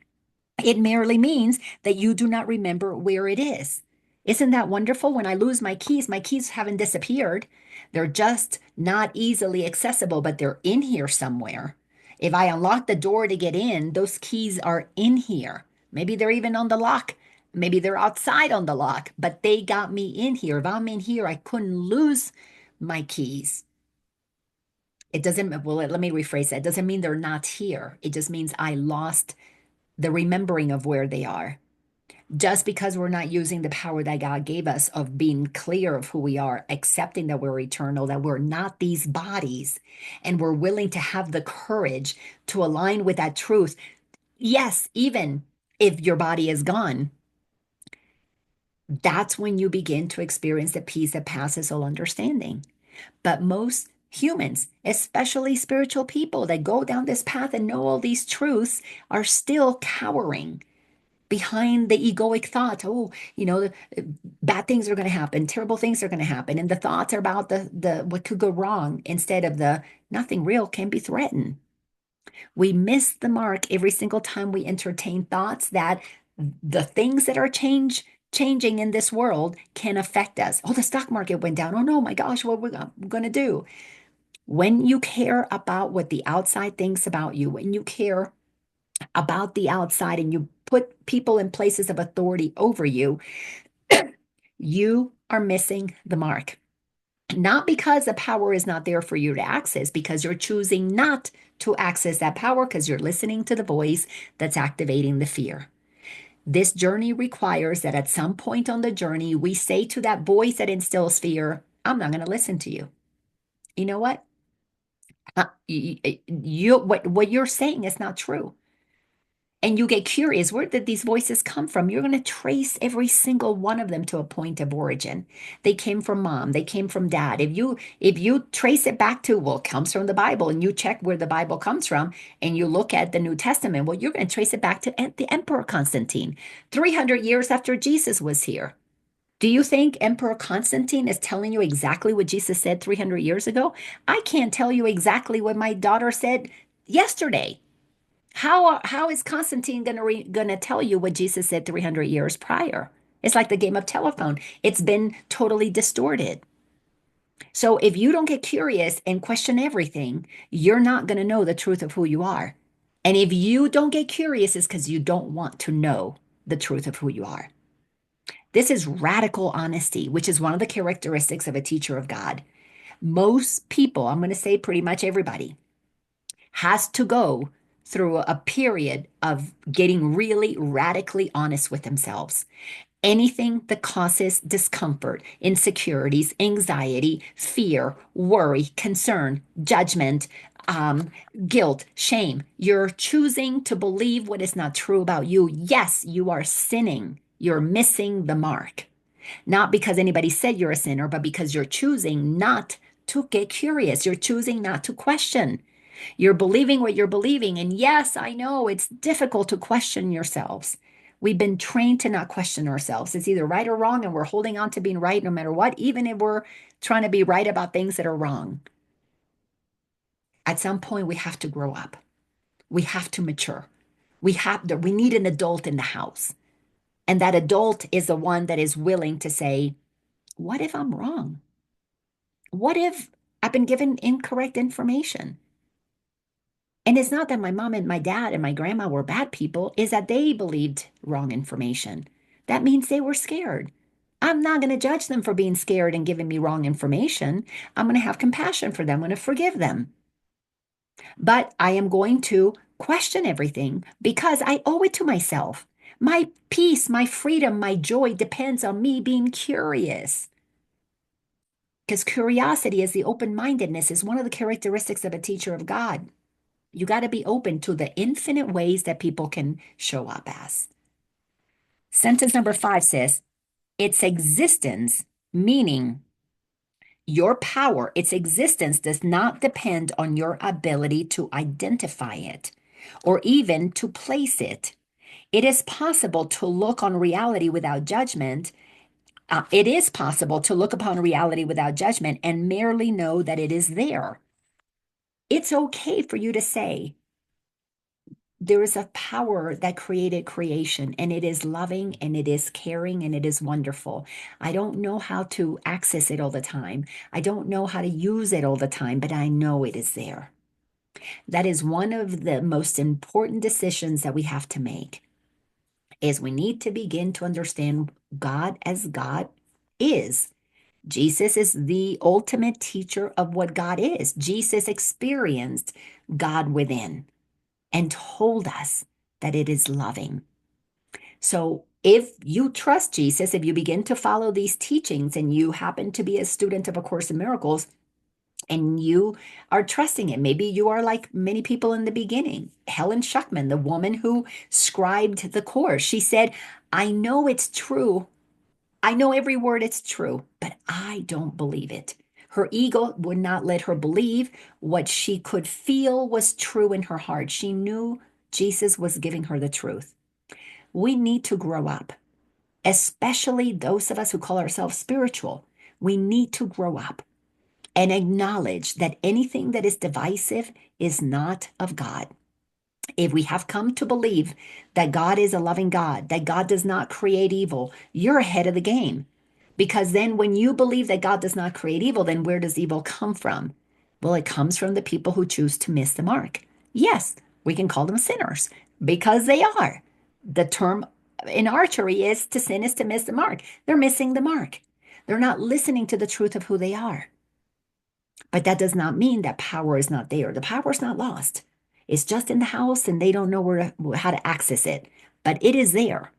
It merely means that you do not remember where it is. Isn't that wonderful? When I lose my keys haven't disappeared. They're just not easily accessible, but they're in here somewhere. If I unlock the door to get in, those keys are in here. Maybe they're even on the lock. Maybe they're outside on the lock, but they got me in here. If I'm in here, I couldn't lose my keys. It doesn't, well, let me rephrase that. It doesn't mean they're not here. It just means I lost the remembering of where they are. Just because we're not using the power that God gave us of being clear of who we are, accepting that we're eternal, that we're not these bodies, and we're willing to have the courage to align with that truth. Yes, even if your body is gone, that's when you begin to experience the peace that passes all understanding. But most humans, especially spiritual people that go down this path and know all these truths, are still cowering behind the egoic thought. Oh, bad things are going to happen, terrible things are going to happen, and the thoughts are about the what could go wrong instead of the nothing real can be threatened. We miss the mark every single time we entertain thoughts that the things that are changing in this world can affect us. Oh, the stock market went down. Oh no, my gosh, what we're going to do? When you care about what the outside thinks about you, when you care about the outside and you put people in places of authority over you, you are missing the mark. Not because the power is not there for you to access, because you're choosing not to access that power because you're listening to the voice that's activating the fear. This journey requires that at some point on the journey, we say to that voice that instills fear, I'm not going to listen to you. You know what? What you're saying is not true. and you get curious, where did these voices come from? You're going to trace every single one of them to a point of origin. They came from mom, they came from dad. If you trace it back to, well, it comes from the Bible, and you check where the Bible comes from, and you look at the New Testament, well, you're going to trace it back to the Emperor Constantine, 300 years after Jesus was here. Do you think Emperor Constantine is telling you exactly what Jesus said 300 years ago? I can't tell you exactly what my daughter said yesterday. How is Constantine gonna tell you what Jesus said 300 years prior? It's like the game of telephone. It's been totally distorted. So if you don't get curious and question everything, you're not gonna know the truth of who you are. And if you don't get curious, it's because you don't want to know the truth of who you are. This is radical honesty, which is one of the characteristics of a teacher of God. Most people, I'm going to say pretty much everybody, has to go through a period of getting really radically honest with themselves. Anything that causes discomfort, insecurities, anxiety, fear, worry, concern, judgment, um, guilt, shame, you're choosing to believe what is not true about you. Yes, you are sinning. You're missing the mark. Not because anybody said you're a sinner, but because you're choosing not to get curious. You're choosing not to question. You're believing what you're believing. And yes, I know it's difficult to question yourselves. We've been trained to not question ourselves. It's either right or wrong, and we're holding on to being right no matter what, even if we're trying to be right about things that are wrong. At some point, we have to grow up. We have to mature. We need an adult in the house. And that adult is the one that is willing to say, what if I'm wrong? What if I've been given incorrect information? And it's not that my mom and my dad and my grandma were bad people, is that they believed wrong information. That means they were scared. I'm not going to judge them for being scared and giving me wrong information. I'm going to have compassion for them. I'm going to forgive them. But I am going to question everything because I owe it to myself. My peace, my freedom, my joy depends on me being curious. Because curiosity is the open-mindedness, is one of the characteristics of a teacher of God. You got to be open to the infinite ways that people can show up as. Sentence number 5 says, its existence, meaning your power, its existence does not depend on your ability to identify it or even to place it. It is possible to look on reality without judgment. It is possible to look upon reality without judgment and merely know that it is there. It's okay for you to say, there is a power that created creation, and it is loving and it is caring and it is wonderful. I don't know how to access it all the time. I don't know how to use it all the time, but I know it is there. That is one of the most important decisions that we have to make, is we need to begin to understand God as God is. Jesus is the ultimate teacher of what God is. Jesus experienced God within and told us that it is loving. So if you trust Jesus, if you begin to follow these teachings and you happen to be a student of A Course in Miracles and you are trusting it, maybe you are like many people in the beginning. Helen Schuckman, the woman who scribed the Course, she said, I know it's true. I know every word it's true, but I don't believe it. Her ego would not let her believe what she could feel was true in her heart. She knew Jesus was giving her the truth. We need to grow up, especially those of us who call ourselves spiritual. We need to grow up and acknowledge that anything that is divisive is not of God. If we have come to believe that God is a loving God, that God does not create evil, you're ahead of the game. Because then when you believe that God does not create evil, then where does evil come from? Well, it comes from the people who choose to miss the mark. Yes, we can call them sinners because they are. The term in archery is to sin is to miss the mark. They're missing the mark. They're not listening to the truth of who they are. But that does not mean that power is not there. The power is not lost. It's just in the house and they don't know how to access it. But it is there.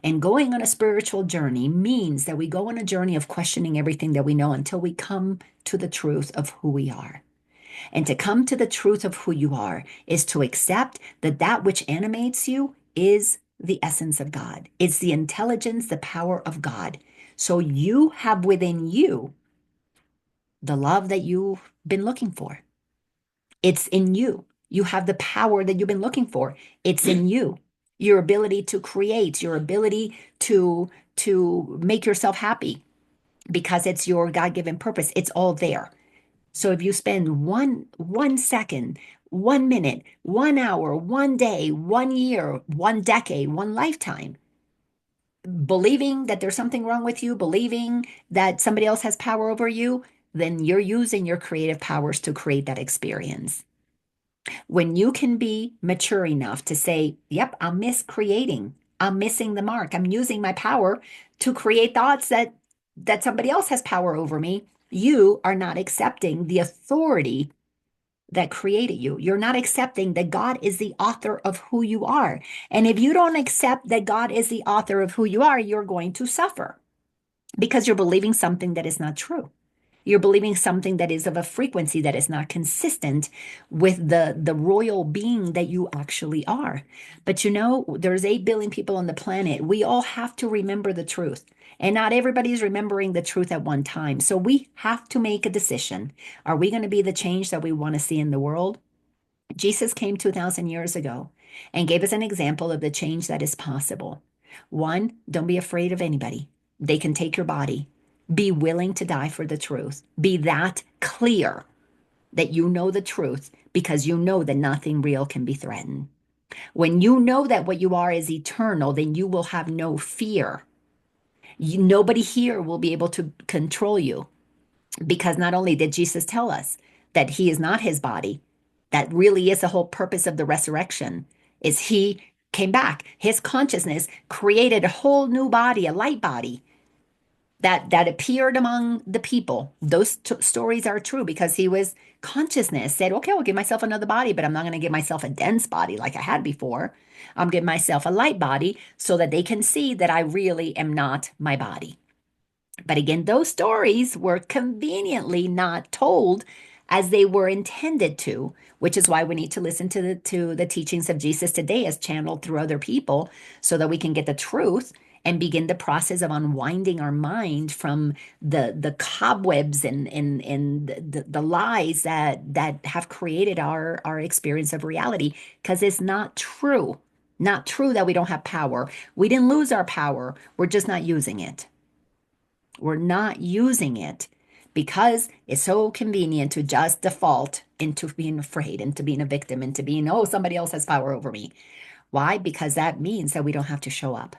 And going on a spiritual journey means that we go on a journey of questioning everything that we know until we come to the truth of who we are. And to come to the truth of who you are is to accept that that which animates you is the essence of God. It's the intelligence, the power of God. So you have within you the love that you've been looking for. It's in you. You have the power that you've been looking for. It's in you. Your ability to create, your ability to make yourself happy because it's your God-given purpose. It's all there. So if you spend one second, 1 minute, 1 hour, 1 day, 1 year, 1 decade, one lifetime, believing that there's something wrong with you, believing that somebody else has power over you, then you're using your creative powers to create that experience. When you can be mature enough to say, yep, I'm miscreating. I'm missing the mark. I'm using my power to create thoughts that somebody else has power over me. You are not accepting the authority that created you. You're not accepting that God is the author of who you are. And if you don't accept that God is the author of who you are, you're going to suffer because you're believing something that is not true. You're believing something that is of a frequency that is not consistent with the royal being that you actually are. But you know, there's 8 billion people on the planet. We all have to remember the truth. And not everybody's remembering the truth at one time. So we have to make a decision. Are we going to be the change that we want to see in the world? Jesus came 2,000 years ago and gave us an example of the change that is possible. One, don't be afraid of anybody. They can take your body. Be willing to die for the truth. Be that clear that you know the truth because you know that nothing real can be threatened. When you know that what you are is eternal, then you will have no fear. Nobody here will be able to control you because not only did Jesus tell us that he is not his body, that really is the whole purpose of the resurrection, is he came back. His consciousness created a whole new body, a light body that appeared among the people. Those stories are true because he was consciousness said, okay, I'll give myself another body, but I'm not going to give myself a dense body like I had before. I'm giving myself a light body so that they can see that I really am not my body. But again, those stories were conveniently not told as they were intended to, which is why we need to listen to the teachings of Jesus today as channeled through other people so that we can get the truth and begin the process of unwinding our mind from the cobwebs and the lies that have created our experience of reality, because it's not true. Not true that we don't have power. We didn't lose our power. We're just not using it. We're not using it because it's so convenient to just default into being afraid, into being a victim, into being, oh, somebody else has power over me. Why? Because that means that we don't have to show up.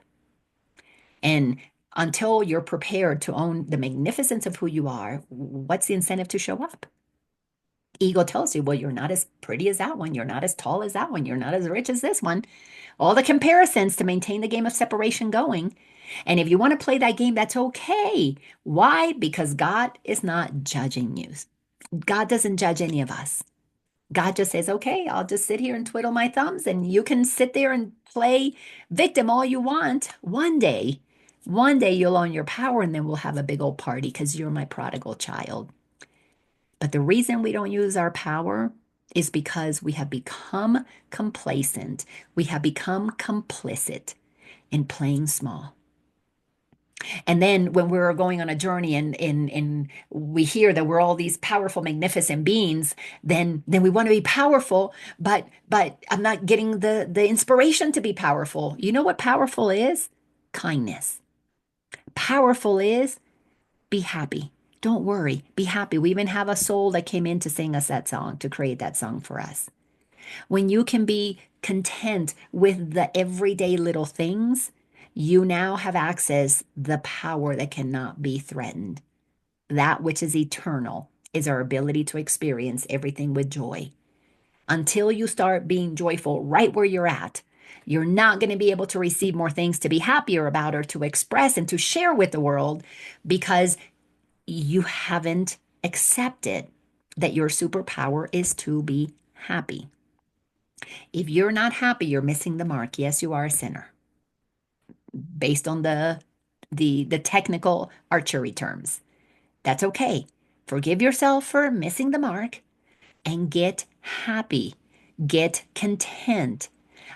And until you're prepared to own the magnificence of who you are, what's the incentive to show up? Ego tells you, well, you're not as pretty as that one. You're not as tall as that one. You're not as rich as this one. All the comparisons to maintain the game of separation going. And if you want to play that game, that's okay. Why? Because God is not judging you. God doesn't judge any of us. God just says, okay, I'll just sit here and twiddle my thumbs, and you can sit there and play victim all you want. One day you'll own your power, and then we'll have a big old party because you're my prodigal child. But the reason we don't use our power is because we have become complacent. We have become complicit in playing small. And then when we're going on a journey and we hear that we're all these powerful, magnificent beings, then we want to be powerful, but I'm not getting the inspiration to be powerful. You know what powerful is? Kindness. Powerful is be happy. Don't worry, be happy. We even have a soul that came in to sing us that song, to create that song for us. When you can be content with the everyday little things, you now have access the power that cannot be threatened. That which is eternal is our ability to experience everything with joy. Until you start being joyful right where you're at, you're not going to be able to receive more things to be happier about or to express and to share with the world because you haven't accepted that your superpower is to be happy. If you're not happy, you're missing the mark. Yes, you are a sinner based on the technical archery terms. That's okay. Forgive yourself for missing the mark. and get happy, get content.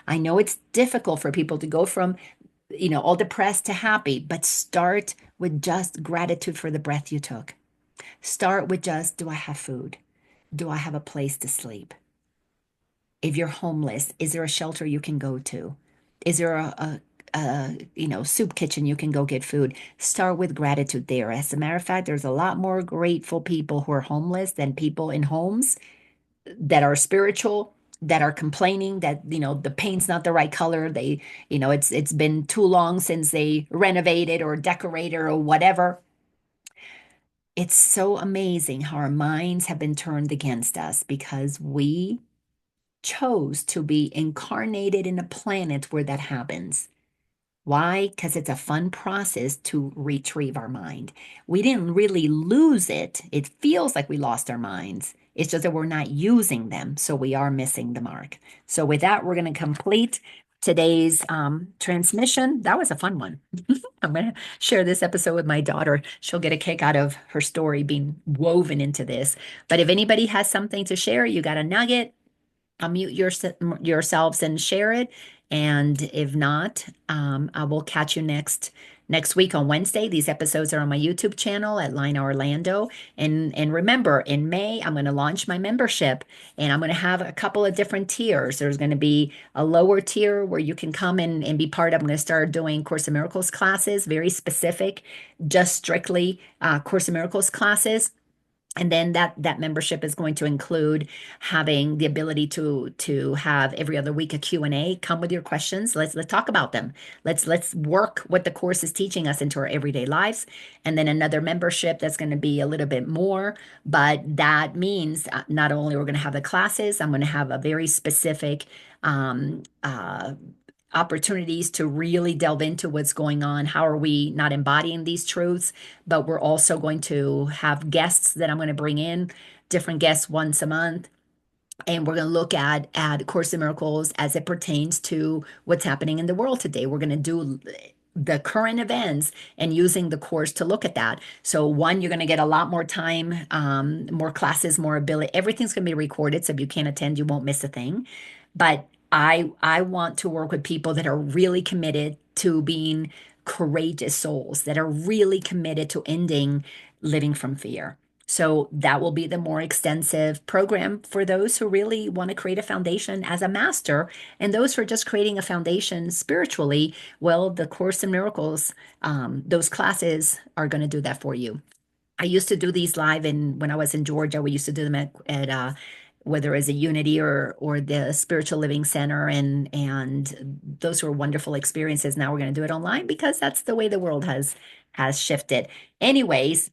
I know it's difficult for people to go from, all depressed to happy, but start with just gratitude for the breath you took. Start with just, do I have food? Do I have a place to sleep? If you're homeless, is there a shelter you can go to? Is there a soup kitchen you can go get food? Start with gratitude there. As a matter of fact, there's a lot more grateful people who are homeless than people in homes that are spiritual, that are complaining that, the paint's not the right color. It's been too long since they renovated or decorated or whatever. It's so amazing how our minds have been turned against us because we chose to be incarnated in a planet where that happens. Why? Because it's a fun process to retrieve our mind. We didn't really lose it. It feels like we lost our minds. It's just that we're not using them. So we are missing the mark. So, with that, we're going to complete today's transmission. That was a fun one. I'm going to share this episode with my daughter. She'll get a kick out of her story being woven into this. But if anybody has something to share, you got a nugget, unmute yourselves and share it. And if not, I will catch you next week on Wednesday. These episodes are on my YouTube channel at Laina Orlando. And remember, in May, I'm going to launch my membership, and I'm going to have a couple of different tiers. There's going to be a lower tier where you can come and be part of. I'm going to start doing Course in Miracles classes, very specific, just strictly Course in Miracles classes. And then that membership is going to include having the ability to have every other week a Q&A. Come with your questions. Let's talk about them. Let's work what the course is teaching us into our everyday lives. And then another membership that's going to be a little bit more, but that means not only we're going to have the classes, I'm going to have a very specific opportunities to really delve into what's going on. How are we not embodying these truths? But we're also going to have guests that I'm going to bring in, different guests once a month. And we're going to look at Course in Miracles as it pertains to what's happening in the world today. We're going to do the current events and using the course to look at that. So one, you're going to get a lot more time, more classes, more ability. Everything's going to be recorded, so if you can't attend, you won't miss a thing. But I want to work with people that are really committed to being courageous souls, that are really committed to ending living from fear. So that will be the more extensive program for those who really want to create a foundation as a master, and those who are just creating a foundation spiritually. Well, the Course in Miracles, those classes are going to do that for you. I used to do these live, and when I was in Georgia, we used to do them at whether it's a Unity or the Spiritual Living Center, and those were wonderful experiences. Now we're going to do it online because that's the way the world has shifted. Anyways,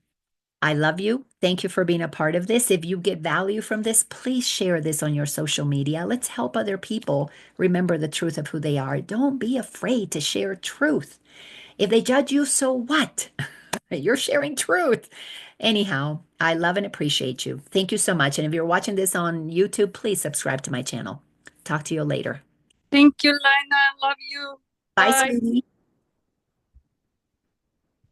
I love you. Thank you for being a part of this. If you get value from this, please share this on your social media. Let's help other people remember the truth of who they are. Don't be afraid to share truth. If they judge you, so what? You're sharing truth. Anyhow, I love and appreciate you. Thank you so much. And if you're watching this on YouTube, please subscribe to my channel. Talk to you later. Thank you, Lina. Love you. Bye, Bye. sweetie.